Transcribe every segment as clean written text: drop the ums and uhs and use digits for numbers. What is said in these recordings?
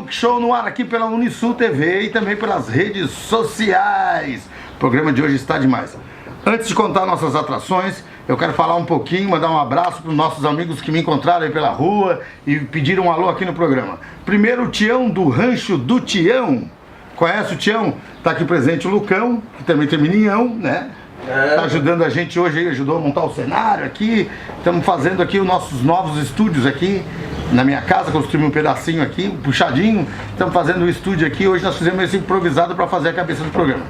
Show no ar aqui pela Unisul TV e também pelas redes sociais. O programa de hoje está demais. Antes de contar nossas atrações, eu quero falar um pouquinho, mandar um abraço para os nossos amigos que me encontraram aí pela rua e pediram um alô aqui no programa. Primeiro, o Tião do Rancho do Tião. Conhece o Tião? Está aqui presente o Lucão, que também tem meninhão, né? Está ajudando a gente hoje aí, ajudou a montar o cenário aqui. Estamos fazendo aqui os nossos novos estúdios aqui na minha casa, construí um pedacinho aqui, um puxadinho. Estamos fazendo o estúdio aqui. Hoje nós fizemos esse improvisado para fazer a cabeça do programa.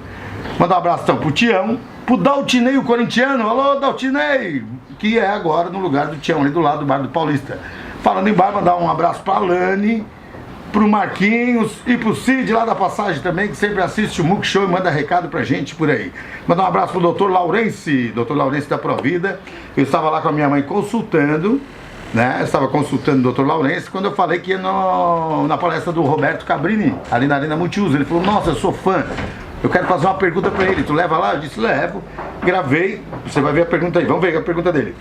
Mandar um abraço então pro Tião, pro Daltinei, o corintiano. Alô, Daltinei, que é agora no lugar do Tião, ali do lado do bar do Paulista. Falando em bar, mandar um abraço pra Lani, pro Marquinhos e pro Cid lá da Passagem também, que sempre assiste o Muc Show e manda recado pra gente por aí. Mandar um abraço pro Dr. Laurence da Provida. Eu estava lá com a minha mãe consultando, né? Eu estava consultando o Dr. Laurence quando eu falei que ia na palestra do Roberto Cabrini, ali na Arena Multiuso. Ele falou, nossa, eu sou fã, eu quero fazer uma pergunta pra ele, tu leva lá? Eu disse, levo. Gravei, você vai ver a pergunta aí, vamos ver a pergunta dele.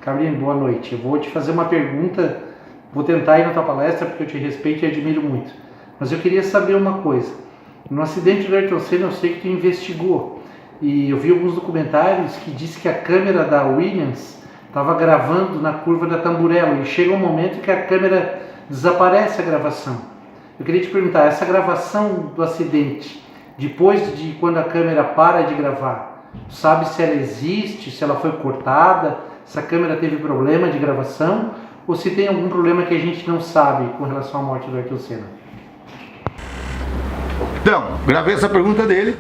Cabrini, boa noite. Eu vou te fazer uma pergunta, vou tentar ir na tua palestra porque eu te respeito e admiro muito. Mas eu queria saber uma coisa. No acidente do Ayrton Senna eu sei que tu investigou. E eu vi alguns documentários que diz que a câmera da Williams estava gravando na curva da Tamburello e chega um momento que a câmera desaparece a gravação. Eu queria te perguntar, essa gravação do acidente, depois de quando a câmera para de gravar, sabe se ela existe, se ela foi cortada, se a câmera teve problema de gravação ou se tem algum problema que a gente não sabe com relação à morte do Ayrton Senna? Então, gravei essa pergunta dele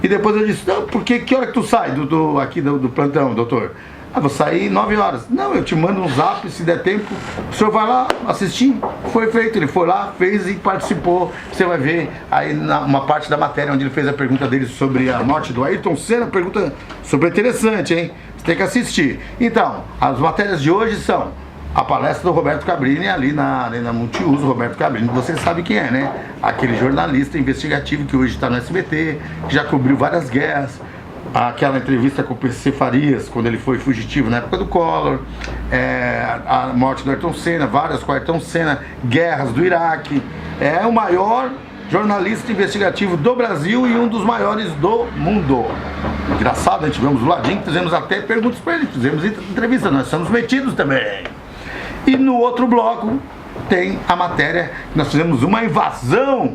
e depois eu disse, não, porque que hora que tu sai aqui do plantão, doutor? Ah, vou sair 9 horas. Não, eu te mando um zap, se der tempo, o senhor vai lá assistir. Foi feito, ele foi lá, fez e participou. Você vai ver aí uma parte da matéria onde ele fez a pergunta dele sobre a morte do Ayrton Senna, pergunta super interessante, hein? Você tem que assistir. Então, as matérias de hoje são a palestra do Roberto Cabrini ali na Arena Multiuso. Roberto Cabrini, você sabe quem é, né? Aquele jornalista investigativo que hoje está no SBT, que já cobriu várias guerras. Aquela entrevista com o PC Farias, quando ele foi fugitivo na época do Collor, a morte do Ayrton Senna, várias com o Ayrton Senna, guerras do Iraque. É o maior jornalista investigativo do Brasil e um dos maiores do mundo. Engraçado, a gente tivemos o ladinho, fizemos até perguntas para ele, fizemos entrevistas, nós somos metidos também. E no outro bloco tem a matéria, nós fizemos uma invasão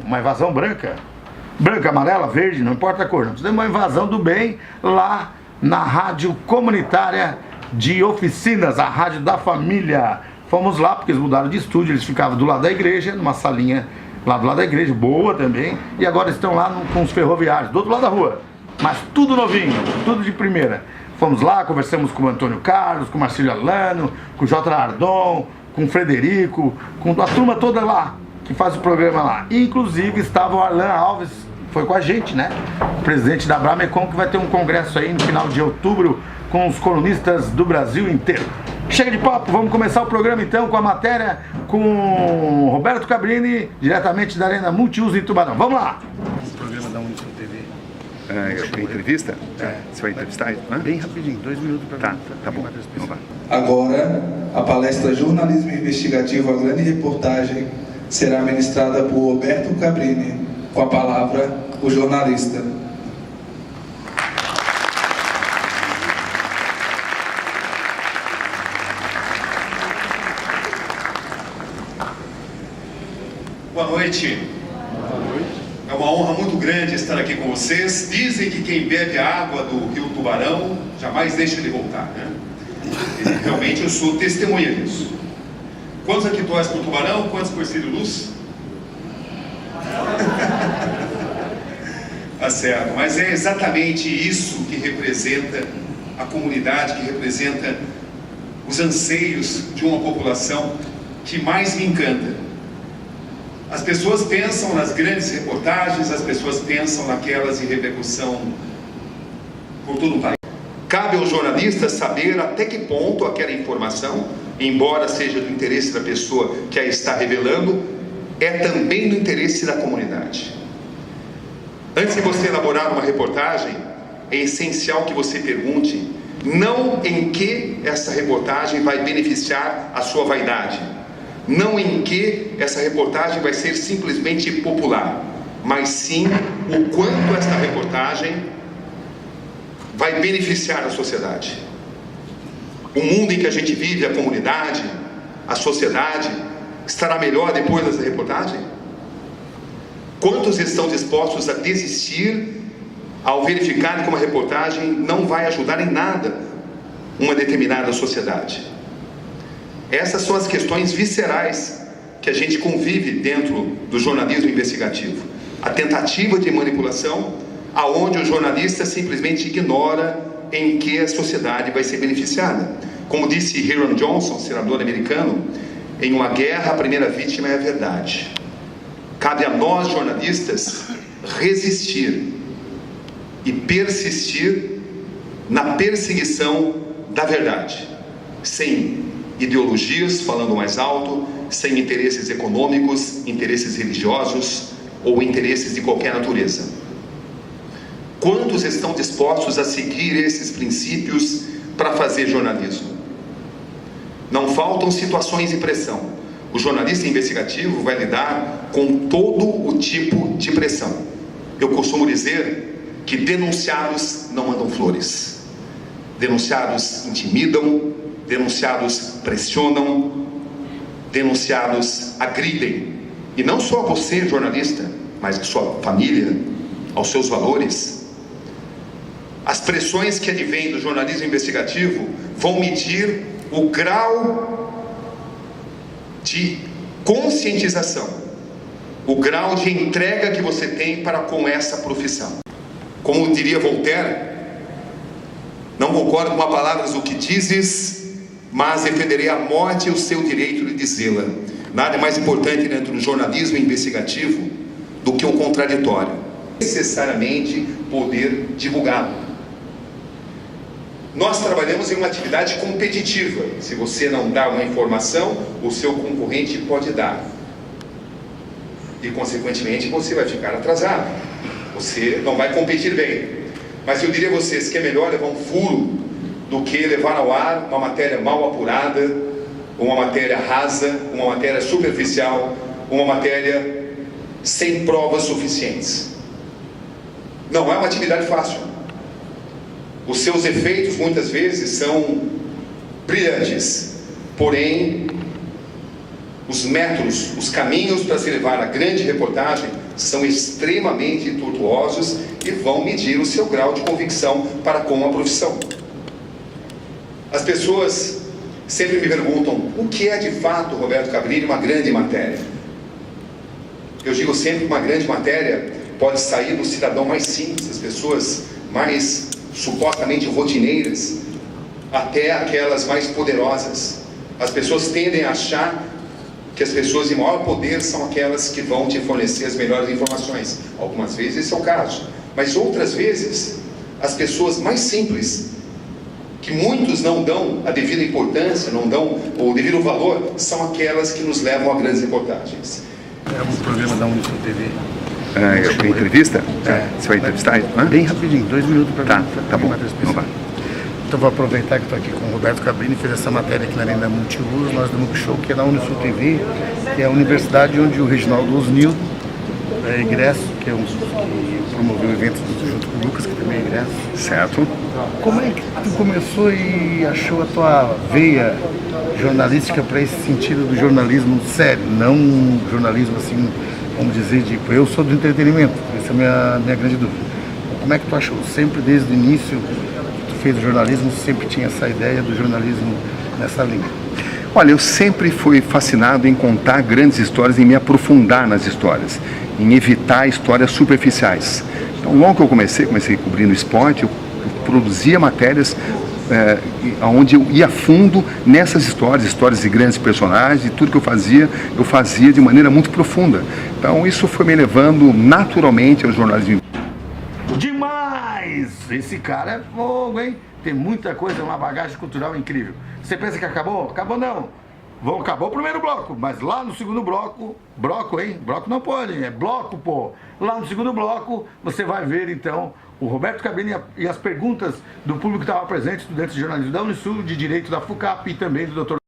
branca, amarela, verde, não importa a cor. Nós fizemos uma invasão do bem lá na rádio comunitária de Oficinas, a rádio da família. Fomos lá porque eles mudaram de estúdio, eles ficavam do lado da igreja, numa salinha lá do lado da igreja, boa também. E agora estão lá com os ferroviários, do outro lado da rua. Mas tudo novinho, tudo de primeira. Fomos lá, conversamos com o Antônio Carlos, com o Marcílio Alano, com o J. Ardon, com o Frederico, com a turma toda lá que faz o programa lá. Inclusive estava o Arlan Alves, foi com a gente, né? O presidente da Bramecom, que vai ter um congresso aí no final de outubro com os colunistas do Brasil inteiro. Chega de papo, vamos começar o programa então com a matéria com Roberto Cabrini, diretamente da Arena Multiuso em Tubarão. Vamos lá! O programa da Unisul TV. Entrevista? Você vai entrevistar ele? Bem rapidinho, 2 minutos para tá bom. Vamos lá. Agora, a palestra Jornalismo Investigativo, a grande reportagem, será ministrada por Roberto Cabrini. Com a palavra, o jornalista. Boa noite. É uma honra muito grande estar aqui com vocês. Dizem que quem bebe a água do Rio Tubarão jamais deixa de voltar, né? E realmente eu sou testemunha disso. Quantos aqui torcem por Tubarão? Quantos por Círio Luz? Tá certo, mas é exatamente isso que representa a comunidade, que representa os anseios de uma população que mais me encanta. As pessoas pensam nas grandes reportagens, as pessoas pensam naquelas de repercussão por todo o país. Cabe ao jornalista saber até que ponto aquela informação, embora seja do interesse da pessoa que a está revelando, é também do interesse da comunidade. Antes de você elaborar uma reportagem, é essencial que você pergunte não em que essa reportagem vai beneficiar a sua vaidade, não em que essa reportagem vai ser simplesmente popular, mas sim o quanto esta reportagem vai beneficiar a sociedade. O mundo em que a gente vive, a comunidade, a sociedade, estará melhor depois dessa reportagem? Quantos estão dispostos a desistir ao verificar que uma reportagem não vai ajudar em nada uma determinada sociedade? Essas são as questões viscerais que a gente convive dentro do jornalismo investigativo. A tentativa de manipulação, aonde o jornalista simplesmente ignora em que a sociedade vai ser beneficiada. Como disse Hiram Johnson, senador americano, em uma guerra a primeira vítima é a verdade. Cabe a nós, jornalistas, resistir e persistir na perseguição da verdade, sem ideologias falando mais alto, sem interesses econômicos, interesses religiosos ou interesses de qualquer natureza. Quantos estão dispostos a seguir esses princípios para fazer jornalismo? Não faltam situações de pressão. O jornalista investigativo vai lidar com todo o tipo de pressão. Eu costumo dizer que denunciados não mandam flores. Denunciados intimidam, denunciados pressionam, denunciados agridem. E não só você, jornalista, mas a sua família, aos seus valores. As pressões que advêm do jornalismo investigativo vão medir o grau de conscientização, o grau de entrega que você tem para com essa profissão. Como diria Voltaire, não concordo com as palavras do que dizes, mas defenderei a morte e o seu direito de dizê-la. Nada é mais importante dentro do jornalismo investigativo do que o contraditório. Necessariamente poder divulgá-lo. Nós trabalhamos em uma atividade competitiva. Se você não dá uma informação, o seu concorrente pode dar. E, consequentemente, você vai ficar atrasado. Você não vai competir bem. Mas eu diria a vocês que é melhor levar um furo do que levar ao ar uma matéria mal apurada, uma matéria rasa, uma matéria superficial, uma matéria sem provas suficientes. Não é uma atividade fácil. Os seus efeitos, muitas vezes, são brilhantes. Porém, os métodos, os caminhos para se levar a grande reportagem são extremamente tortuosos e vão medir o seu grau de convicção para com a profissão. As pessoas sempre me perguntam, o que é de fato, Roberto Cabrini, uma grande matéria? Eu digo sempre que uma grande matéria pode sair do cidadão mais simples, das pessoas mais supostamente rotineiras, até aquelas mais poderosas. As pessoas tendem a achar que as pessoas de maior poder são aquelas que vão te fornecer as melhores informações. Algumas vezes esse é o caso, mas outras vezes as pessoas mais simples, que muitos não dão a devida importância, não dão o devido valor, são aquelas que nos levam a grandes reportagens. É um programa da Unisul TV. É entrevista? Você vai entrevistar? Bem rapidinho, 2 minutos para tá bom. Então, vai. Então vou aproveitar que estou aqui com o Roberto Cabrini, fez essa matéria aqui na Arena da Multiuso, nós do MUC Show, que é na Unisul TV, que é a universidade onde o Reginaldo Osnildo é egresso, que promoveu o evento junto com o Lucas, que também é egresso. Certo. Como é que tu começou e achou a tua veia jornalística para esse sentido do jornalismo sério, não um jornalismo assim, vamos dizer, tipo, eu sou do entretenimento, essa é a minha grande dúvida. Como é que tu achou? Sempre desde o início que tu fez o jornalismo, sempre tinha essa ideia do jornalismo nessa linha? Olha, eu sempre fui fascinado em contar grandes histórias, em me aprofundar nas histórias, em evitar histórias superficiais. Então, logo que eu comecei cobrindo esporte, eu produzia matérias onde eu ia a fundo nessas histórias de grandes personagens, e tudo que eu fazia de maneira muito profunda. Então isso foi me levando naturalmente ao jornalismo. Demais! Esse cara é fogo, hein? Tem muita coisa, uma bagagem cultural incrível. Você pensa que acabou? Acabou não! Vamos acabar o primeiro bloco, mas lá no segundo bloco, bloco não pode, hein? É bloco, pô. Lá no segundo bloco, você vai ver então o Roberto Cabrini e as perguntas do público que estava presente, estudantes de jornalismo da Unisul, de Direito da FUCAP e também do Dr.